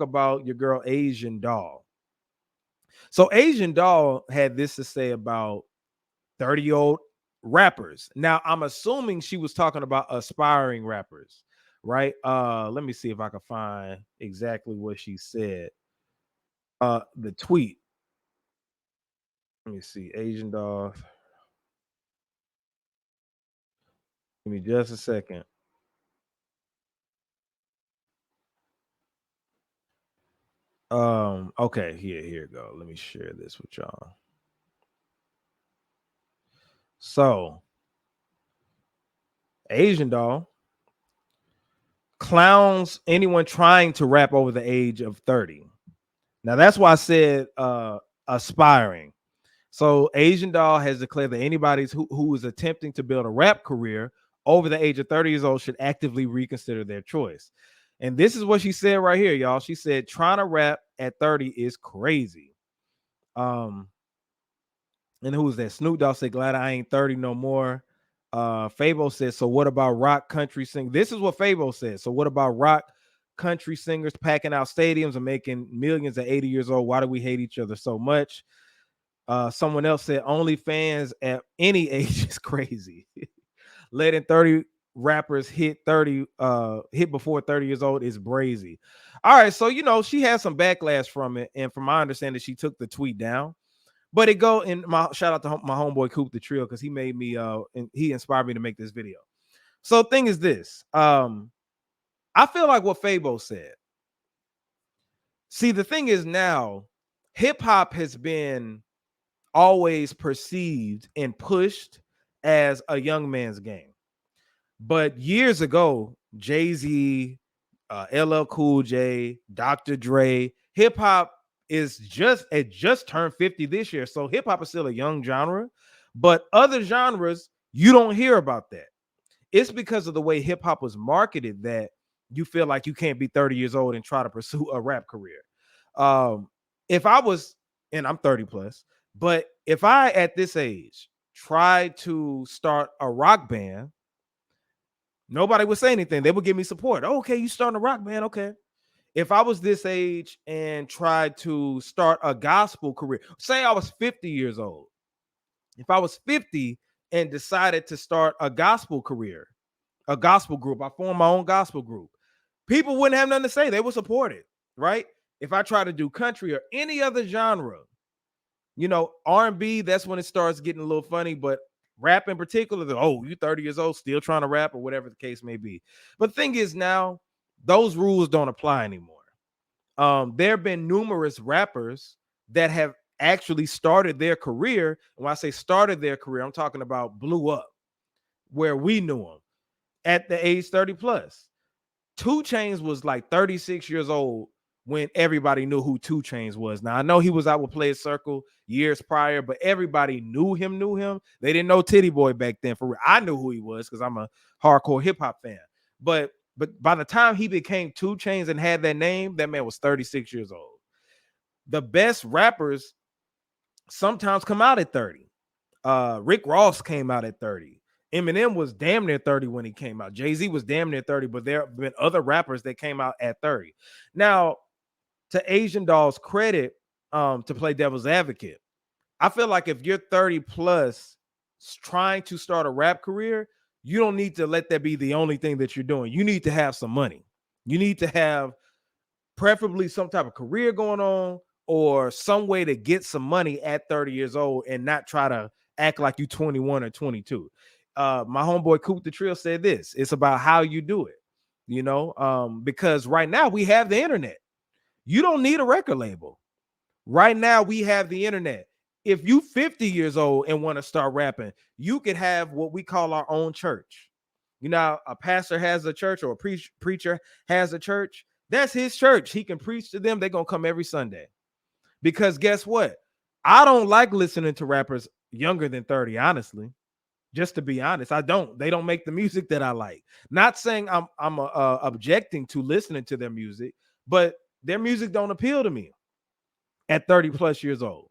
about your girl Asian Doll. So Asian Doll had this to say about 30-year-old rappers. Now, I'm assuming she was talking about aspiring rappers, right? Let me see if I can find exactly what she said. The tweet. Let me see. Asian Doll. Give me just a second. Okay, here you go. Let me share this with y'all. So, Asian Doll clowns anyone trying to rap over the age of 30. Now that's why I said aspiring. So Asian Doll has declared that anybody who is attempting to build a rap career over the age of 30 years old should actively reconsider their choice. And this is what she said right here, y'all. She said trying to rap at 30 is crazy. And who's that? Snoop Dogg said, glad I ain't 30 no more. Fabo said, so what about rock country sing? This is what Fabo said. So what about rock country singers packing out stadiums and making millions at 80 years old? Why do we hate each other so much? Someone else said, only fans at any age is crazy. Letting 30 rappers hit before 30 years old is brazy. All right, so she had some backlash from it, and from my understanding, she took the tweet down. But it go in my shout out to my homeboy Coop the Trio, because he made me and he inspired me to make this video. So thing is this, I feel like what Fabo said. See, the thing is now, hip hop has been always perceived and pushed as a young man's game. But years ago, Jay-Z, LL Cool J, Dr. Dre, hip hop just turned 50 this year. So hip hop is still a young genre, but other genres, you don't hear about that. It's because of the way hip hop was marketed that you feel like you can't be 30 years old and try to pursue a rap career. If I was, and I'm 30 plus, but if I at this age tried to start a rock band, nobody would say anything. They would give me support. Oh, okay, you starting a rock band, okay. If I was this age and tried to start a gospel career, say I was 50 years old. If I was 50 and decided to start a gospel career, a gospel group, I formed my own gospel group, people wouldn't have nothing to say. They would support it, right? If I try to do country or any other genre, R&B, that's when it starts getting a little funny, but rap in particular, you 30 years old, still trying to rap, or whatever the case may be. But the thing is now, those rules don't apply anymore. There have been numerous rappers that have actually started their career. And when I say started their career, I'm talking about blew up, where we knew them at the age 30 plus. 2 Chainz was like 36 years old when everybody knew who 2 Chainz was. Now, I know he was out with Players Circle years prior, but everybody knew him. They didn't know Titty Boy back then. For real. I knew who he was because I'm a hardcore hip hop fan. But by the time he became 2 Chainz and had that name, that man was 36 years old. The best rappers sometimes come out at 30. Rick Ross came out at 30. Eminem was damn near 30 when he came out. Jay-Z was damn near 30, but there have been other rappers that came out at 30. Now, to Asian Doll's credit, to play devil's advocate, I feel like if you're 30 plus trying to start a rap career, you don't need to let that be the only thing that you're doing. You need to have some money. You need to have preferably some type of career going on, or some way to get some money at 30 years old and not try to act like you 21 or 22. My homeboy Coop the Trill said this. It's about how you do it, because right now we have the internet. You don't need a record label. Right now we have the internet. If you 50 years old and want to start rapping, you could have what we call our own church. A pastor has a church, or a preacher has a church. That's his church. He can preach to them. They're going to come every Sunday. Because guess what? I don't like listening to rappers younger than 30, honestly. Just to be honest, I don't. They don't make the music that I like. Not saying I'm objecting to listening to their music, but their music don't appeal to me at 30 plus years old.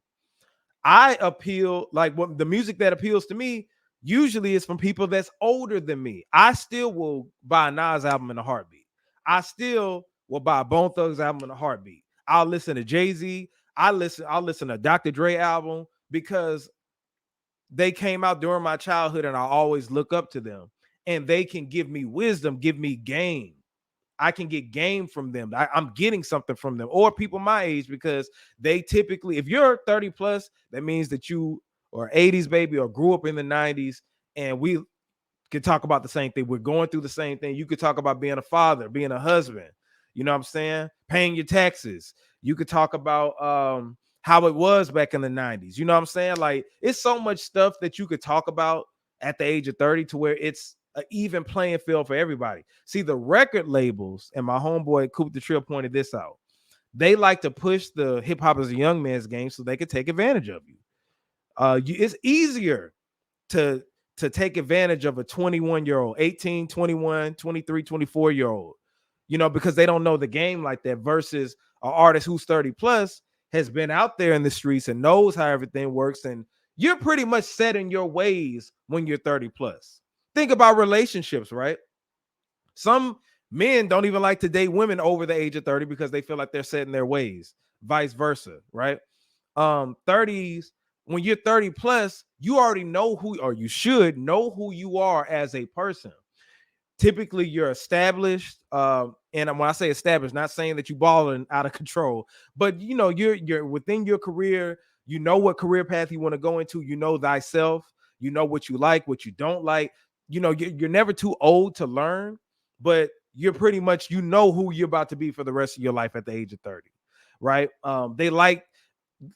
I appeal, like, what the music that appeals to me usually is from people that's older than me. I still will buy a Nas album in a heartbeat. I still will buy a Bone Thugs album in a heartbeat. I'll listen to Jay-Z. I'll listen to Dr. Dre album because they came out during my childhood and I always look up to them. And they can give me wisdom, give me game. I can get game from them. I'm getting something from them, or people my age, because they typically, if you're 30 plus, that means that you are 80s baby or grew up in the 90s, and we could talk about the same thing. We're going through the same thing. You could talk about being a father, being a husband, you know what I'm saying? Paying your taxes. You could talk about how it was back in the 90s. You know what I'm saying? Like, it's so much stuff that you could talk about at the age of 30 to where it's an even playing field for everybody. See, the record labels, and my homeboy Coop the Trill pointed this out, they like to push the hip hop as a young man's game so they could take advantage of you. It's easier to take advantage of a 21-year-old, 18, 21, 23, 24-year-old, you know, because they don't know the game like that, versus an artist who's 30 plus, has been out there in the streets and knows how everything works. And you're pretty much set in your ways when you're 30 plus. Think about relationships, right? Some men don't even like to date women over the age of 30 because they feel like they're set in their ways, vice versa, right? 30s, when you're 30 plus, you already know who, or you should know who you are as a person. Typically you're established, and when I say established, not saying that you balling out of control, but you know, you're within your career. You know what career path you want to go into. You know thyself. You know what you like, what you don't like. You know, you're never too old to learn, but you're pretty much, you know who you're about to be for the rest of your life at the age of 30, right? They like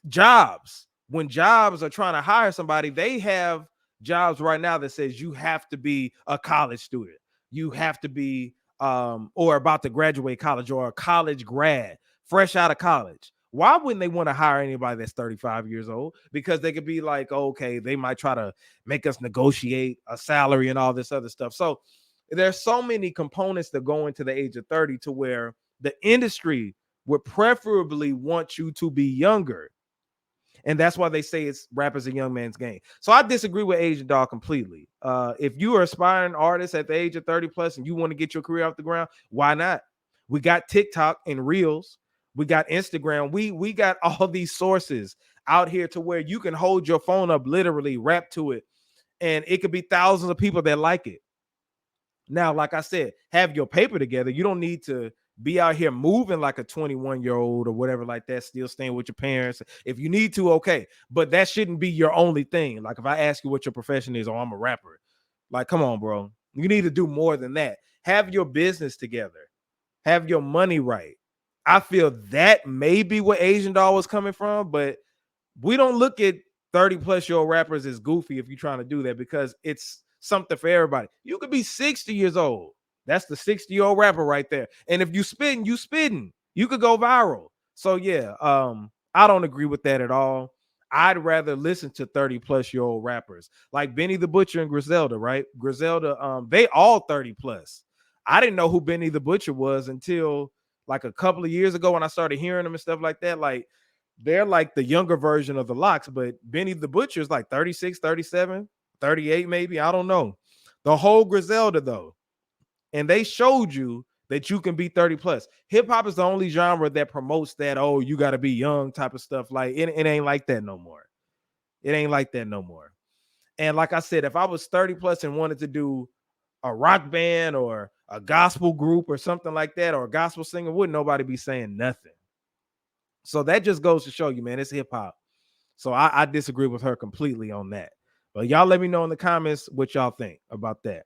jobs. When jobs are trying to hire somebody, they have jobs right now that says you have to be a college student, you have to be or about to graduate college, or a college grad fresh out of college. Why wouldn't they want to hire anybody that's 35 years old? Because they could be like, okay, they might try to make us negotiate a salary and all this other stuff. So there's so many components that go into the age of 30 to where the industry would preferably want you to be younger. And that's why they say it's rap is a young man's game. So I disagree with Asian Dog completely. If you are aspiring artist at the age of 30 plus and you want to get your career off the ground, why not? We got TikTok and Reels. We got Instagram. We got all these sources out here to where you can hold your phone up, literally rap to it, and it could be thousands of people that like it. Now, like I said, have your paper together. You don't need to be out here moving like a 21-year-old or whatever like that, still staying with your parents. If you need to, okay. But that shouldn't be your only thing. Like if I ask you what your profession is, oh, I'm a rapper. Like, come on, bro. You need to do more than that. Have your business together. Have your money right. I feel that may be where Asian Doll was coming from, but we don't look at 30 plus year old rappers as goofy if you're trying to do that, because it's something for everybody. You could be 60 years old. That's the 60-year-old rapper right there. And if you spitting, you spitting. You could go viral. So yeah, I don't agree with that at all. I'd rather listen to 30 plus year old rappers like Benny the Butcher and Griselda, right? Griselda, they all 30 plus. I didn't know who Benny the Butcher was until like a couple of years ago when I started hearing them and stuff like that. Like, they're like the younger version of the Locks, but Benny the Butcher is like 36, 37, 38 maybe. I don't know. The whole Griselda though. And they showed you that you can be 30 plus. Hip hop is the only genre that promotes that, oh, you got to be young type of stuff. Like it ain't like that no more. It ain't like that no more. And like I said, if I was 30 plus and wanted to do a rock band or a gospel group or something like that, or a gospel singer, wouldn't nobody be saying nothing. So that just goes to show you, man, it's hip hop. So I disagree with her completely on that. But y'all let me know in the comments what y'all think about that.